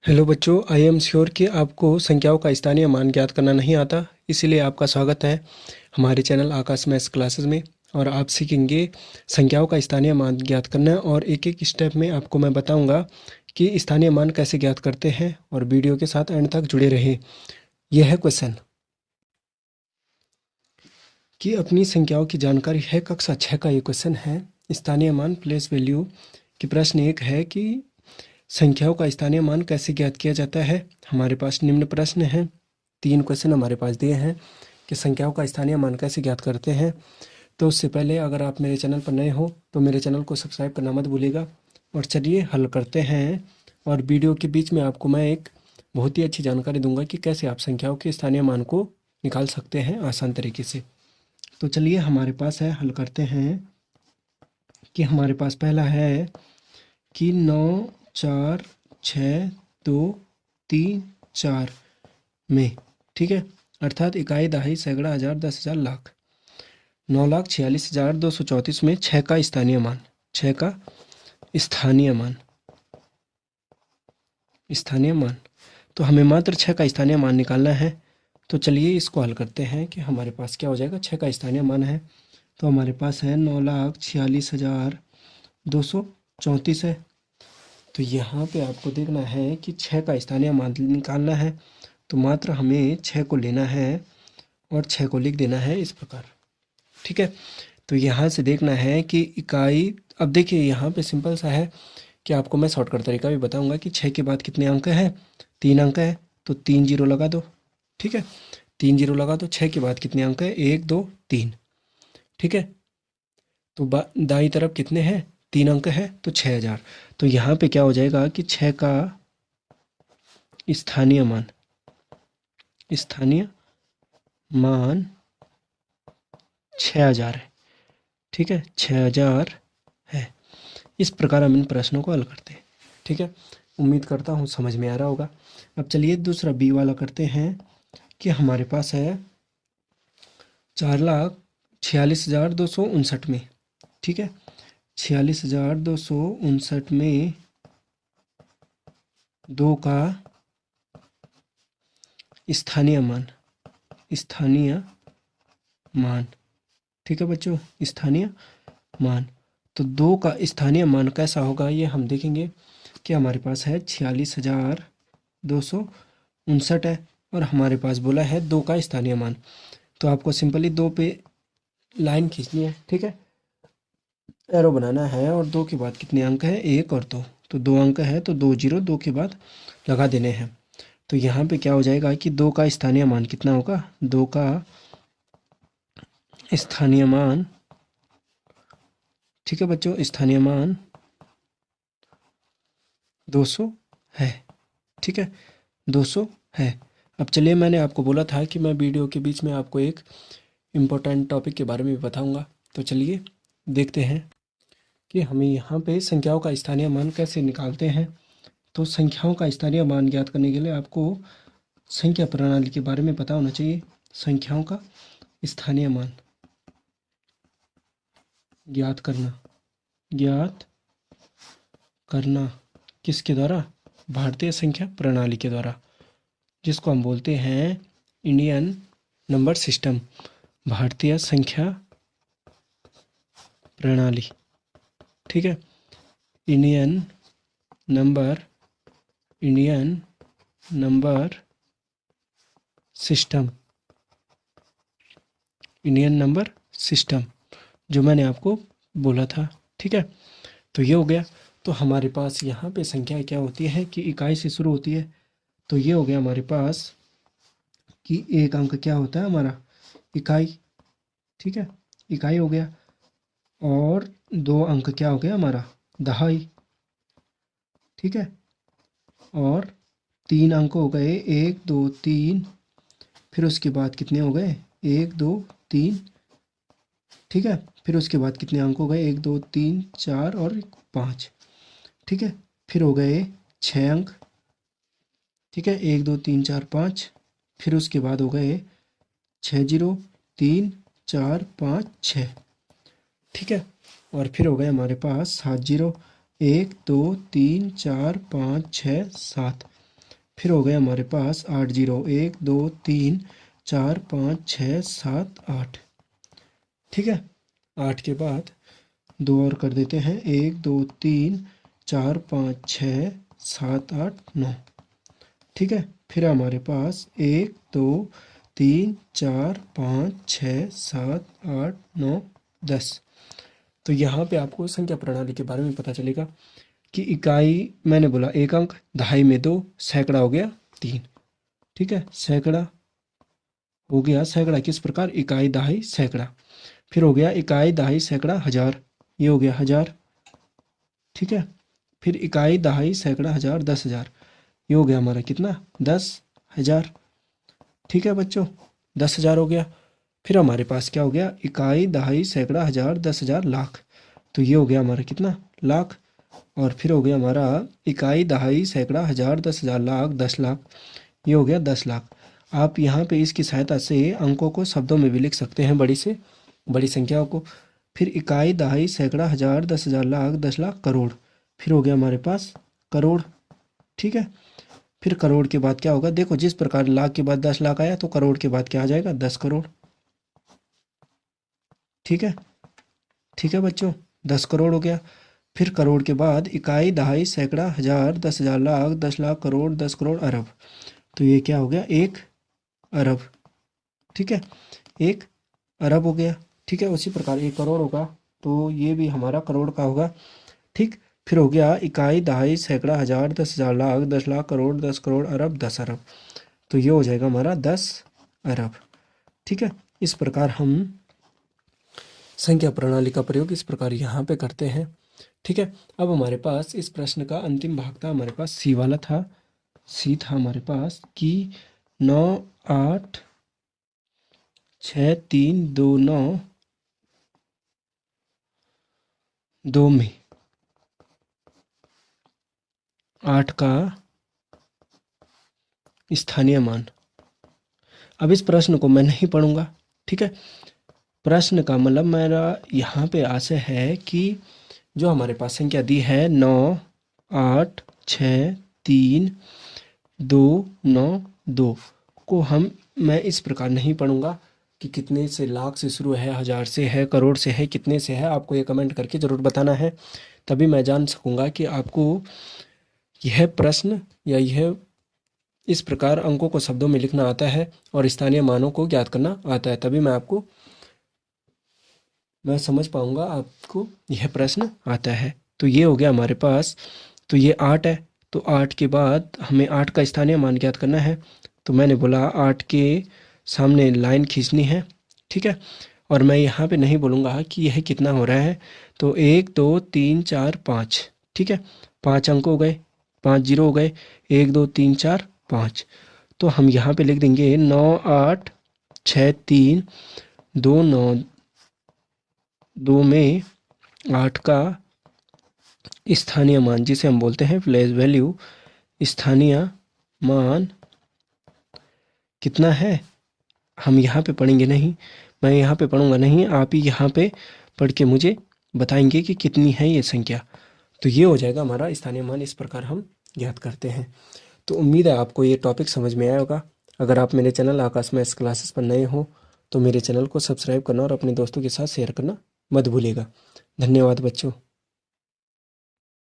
Hello बच्चों, I am sure कि आपको संख्याओं का स्थानीय मान ज्ञात करना नहीं आता, इसीलिए आपका स्वागत है हमारे चैनल आकाश मैथ्स क्लासेस में। और आप सीखेंगे संख्याओं का स्थानीय मान ज्ञात करना, और एक एक स्टेप में आपको मैं बताऊंगा कि स्थानीय मान कैसे ज्ञात करते हैं। और वीडियो के साथ एंड तक जुड़े रहें। यह है क्वेश्चन कि अपनी संख्याओं की जानकारी है। कक्षा 6 का ये क्वेश्चन है, स्थानीय मान प्लेस वैल्यू की। प्रश्न एक है कि संख्याओं का स्थानीय मान कैसे ज्ञात किया जाता है। हमारे पास निम्न प्रश्न है, 3 क्वेश्चन हमारे पास दिए हैं कि संख्याओं का स्थानीय मान कैसे ज्ञात करते हैं। तो उससे पहले अगर आप मेरे चैनल पर नए हो तो मेरे चैनल को सब्सक्राइब करना मत भूलिएगा। और चलिए हल करते हैं। और वीडियो के बीच में आपको मैं एक बहुत ही अच्छी जानकारी दूंगा कि कैसे आप संख्याओं के स्थानीय मान को निकाल सकते हैं आसान तरीके से। तो चलिए हमारे पास है, हल करते हैं। कि हमारे पास पहला है कि 9, 4, 6, 2, 3, 4 में, ठीक है, अर्थात इकाई, दहाई, सैकड़ा, हजार, 10,000, लाख। 9,46,234 में 6 का स्थानीय मान, 6 का स्थानीय मान, स्थानीय मान। तो हमें मात्र 6 का स्थानीय मान निकालना है। तो चलिए इसको हल करते हैं कि हमारे पास क्या हो जाएगा। 6 का स्थानीय मान है तो हमारे पास है 9,46,234 है। तो यहाँ पे आपको देखना है कि 6 का स्थानीय मान निकालना है, तो मात्र हमें 6 को लेना है और 6 को लिख देना है इस प्रकार, ठीक है। तो यहाँ से देखना है कि इकाई, अब देखिए यहाँ पे सिंपल सा है कि आपको मैं शॉर्टकट तरीका भी बताऊंगा कि 6 के बाद कितने अंक हैं, 3 अंक है, तो 3 जीरो लगा दो, ठीक है। 3 जीरो लगा दो। 6 के बाद कितने अंक है, 1, 2, 3, ठीक है। तो दाई तरफ कितने हैं, 3 अंक है, तो 6,000। तो यहाँ पे क्या हो जाएगा कि 6 का स्थानीय मान, स्थानीय मान 6,000 है, ठीक है, 6,000 है। इस प्रकार हम इन प्रश्नों को हल करते हैं, ठीक है। उम्मीद करता हूँ समझ में आ रहा होगा। अब चलिए दूसरा बी वाला करते हैं कि हमारे पास है 4,46,259 में, ठीक है, 46,259 में 2 का स्थानीय मान, स्थानीय मान, ठीक है बच्चों, स्थानीय मान। तो 2 का स्थानीय मान कैसा होगा ये हम देखेंगे कि हमारे पास है 46,259 है और हमारे पास बोला है 2 का स्थानीय मान। तो आपको सिंपली 2 पे लाइन खींचनी है, ठीक है, एरो बनाना है। और 2 के बाद कितने अंक है, 1 और 2, तो 2 अंक है, तो 2 जीरो 2 के बाद लगा देने हैं। तो यहाँ पे क्या हो जाएगा कि 2 का स्थानीय मान कितना होगा, 2 का स्थानीय मान, ठीक है बच्चों, स्थानीय मान 200 है, ठीक है, 200 है। अब चलिए, मैंने आपको बोला था कि मैं वीडियो के बीच में आपको एक इम्पोर्टेंट टॉपिक के बारे में भी बताऊंगा। तो चलिए देखते हैं कि हमें यहाँ पे संख्याओं का स्थानीय मान कैसे निकालते हैं। तो संख्याओं का स्थानीय मान ज्ञात करने के लिए आपको संख्या प्रणाली के बारे में पता होना चाहिए। संख्याओं का स्थानीय मान ज्ञात करना, ज्ञात करना किसके द्वारा, भारतीय संख्या प्रणाली के द्वारा, जिसको हम बोलते हैं इंडियन नंबर सिस्टम, भारतीय संख्या प्रणाली, ठीक है। Indian number system, Indian number system, जो मैंने आपको बोला था, ठीक है। तो ये हो गया। तो हमारे पास यहाँ पे संख्या क्या होती है कि इकाई से शुरू होती है। तो ये हो गया हमारे पास कि एक अंक क्या होता है हमारा, इकाई, ठीक है, इकाई हो गया। और 2 अंक क्या हो गया हमारा, दहाई, ठीक है। और 3 अंक हो गए, 1, 2, 3, फिर उसके बाद कितने हो गए, 1, 2, 3, ठीक है। फिर उसके बाद कितने अंक हो गए, 1, 2, 3, 4 और 5, ठीक है। फिर हो गए 6 अंक, ठीक है, 1, 2, 3, 4, 5। फिर उसके बाद हो गए 6 जीरो, 3, 4, 5, 6, ठीक है। और फिर हो गए हमारे पास 7 जीरो, 1, 2, 3, 4, 5, 6, 7, फिर हो गया हमारे पास 8 जीरो, 1 2 3 4 5 6 7 8। ठीक है, 8 के बाद दो और कर देते हैं, 1 2 3 4 5 6 7 8 9। ठीक है, फिर हमारे पास 1 2 3 4 5 6 7 8 9 10। तो यहाँ पे आपको संख्या प्रणाली के बारे में पता चलेगा कि इकाई मैंने बोला एक अंक, दहाई में 2, सैकड़ा हो गया 3। ठीक है, सैकड़ा हो गया, सैकड़ा किस प्रकार, इकाई दहाई सैकड़ा। फिर हो गया इकाई दहाई सैकड़ा हजार, ये हो गया हजार। ठीक है, फिर इकाई दहाई सैकड़ा हजार 10,000, ये हो गया हमारा कितना, 10,000। ठीक है बच्चों, 10,000 हो गया। फिर हमारे पास क्या हो गया, इकाई दहाई सैकड़ा हजार 10,000 लाख, तो ये हो गया हमारा कितना, लाख। और फिर हो गया हमारा इकाई दहाई सैकड़ा हजार 10,000 लाख 10 लाख, ये हो गया 10 लाख। आप यहाँ पे इसकी सहायता से अंकों को शब्दों में भी लिख सकते हैं, बड़ी से बड़ी संख्याओं को। फिर इकाई दहाई सैकड़ा हजार 10,000 लाख 10 लाख करोड़, फिर हो गया हमारे पास करोड़। ठीक है, फिर करोड़ के बाद क्या होगा, देखो जिस प्रकार लाख के बाद 10 लाख आया, तो करोड़ के बाद क्या आ जाएगा, 10 करोड़। ठीक है, ठीक है बच्चों, 10 करोड़ हो गया। फिर करोड़ के बाद इकाई दहाई सैकड़ा हजार 10,000 लाख 10 लाख करोड़ 10 करोड़ अरब, तो ये क्या हो गया, 1 अरब। ठीक है, 1 अरब हो गया। ठीक है, उसी प्रकार 1 करोड़ होगा, तो ये भी हमारा करोड़ का होगा। ठीक, फिर हो गया इकाई दहाई सैकड़ा हजार 10,000 लाख 10 लाख करोड़ 10 करोड़ अरब 10 अरब, तो ये हो जाएगा हमारा 10 अरब। ठीक है, इस प्रकार हम संख्या प्रणाली का प्रयोग इस प्रकार यहाँ पे करते हैं। ठीक है, अब हमारे पास इस प्रश्न का अंतिम भाग था, हमारे पास सी वाला था। सी था हमारे पास कि 9 8 6 3 2 9 2 में 8 का स्थानीय मान। अब इस प्रश्न को मैं नहीं पढ़ूंगा। ठीक है, प्रश्न का मतलब मेरा यहाँ पे आशय है कि जो हमारे पास संख्या दी है 9 8 6 3 2 9 2 को मैं इस प्रकार नहीं पढ़ूंगा कि कितने से, लाख से शुरू है, हजार से है, करोड़ से है, कितने से है। आपको ये कमेंट करके ज़रूर बताना है, तभी मैं जान सकूंगा कि आपको यह प्रश्न या यह इस प्रकार अंकों को शब्दों में लिखना आता है और स्थानीय मानों को ज्ञात करना आता है। तभी मैं समझ पाऊंगा आपको यह प्रश्न आता है। तो ये हो गया हमारे पास, तो ये 8 है, तो 8 के बाद हमें 8 का स्थानीय मान ज्ञात करना है। तो मैंने बोला 8 के सामने लाइन खींचनी है। ठीक है, और मैं यहाँ पे नहीं बोलूँगा कि यह कितना हो रहा है। तो 1 2 3 4 5, ठीक है, 5 अंक हो गए, 5 जीरो हो गए, 1 2 3 4 5। तो हम यहाँ पे लिख देंगे 9 8 6 3 2 9 2 में 8 का स्थानीय मान, जिसे हम बोलते हैं प्लेस वैल्यू, स्थानीय मान कितना है हम यहाँ पे पढ़ेंगे नहीं, मैं यहाँ पे पढ़ूंगा नहीं, आप ही यहाँ पे पढ़ के मुझे बताएंगे कि कितनी है ये संख्या। तो ये हो जाएगा हमारा स्थानीय मान, इस प्रकार हम ज्ञात करते हैं। तो उम्मीद है आपको ये टॉपिक समझ में आया होगा। अगर आप मेरे चैनल आकाश मैथ्स क्लासेस पर नए हो तो मेरे चैनल को सब्सक्राइब करना और अपने दोस्तों के साथ शेयर करना मत भूलिएगा। धन्यवाद बच्चों।